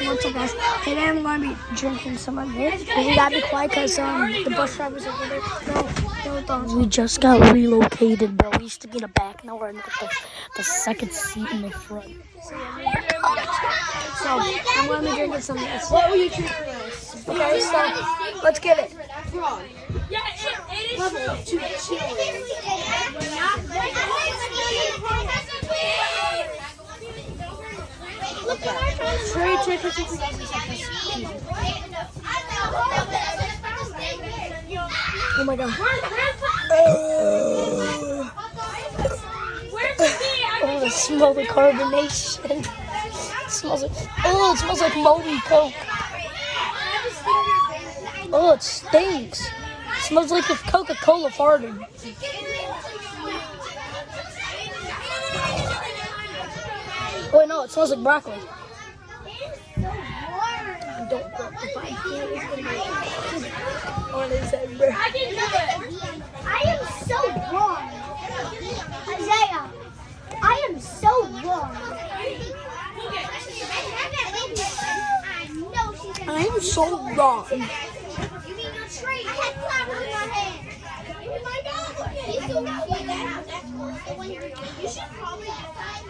so what's up, guys? Today I'm going to be drinking some of this. And we got to be quiet because the bus driver's over there. No. We just got relocated, bro. We used to be in the back. Now we're in the second seat in the front. So I'm going to be drinking some of this. What will you drink for us? Okay, so let's get it. Frog. Yeah, it is level 2 chili. Look at Oh my god. Oh, the smell of carbonation. It smells like moldy Coke. Oh, it stinks. It smells like if Coca-Cola farted. Oh, no, it smells like broccoli. Don't go. If I can't, it's gonna be on his head, bro. I can do it. I am so wrong. Isaiah, I am so wrong. I am so wrong. You mean your tree? I had flowers in my hand. Oh my God. He's so wrong. You should probably get that.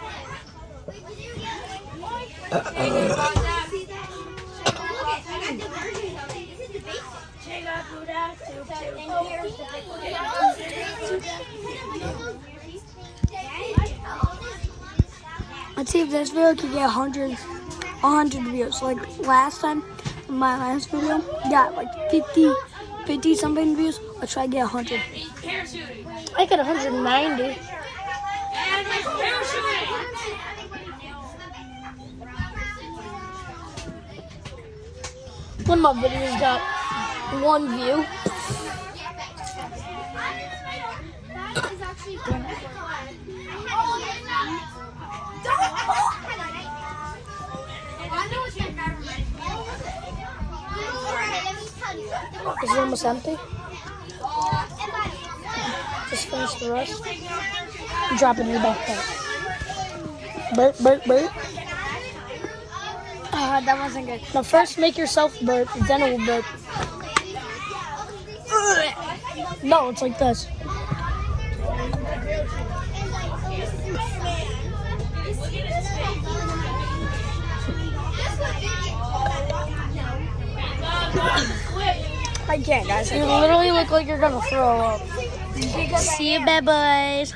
Let's see if this video can get 100 views. Like last time, my last video got like 50 something views. Let's try to get 100. I got 190. One of my videos got 1 view. Is it almost empty? Just finish the rest. Drop it in your backpack. Burp. That wasn't good. Now first make yourself burp, then it will burp. No, it's like this. I can't, guys. You literally look like you're gonna throw up. See you, bad boys.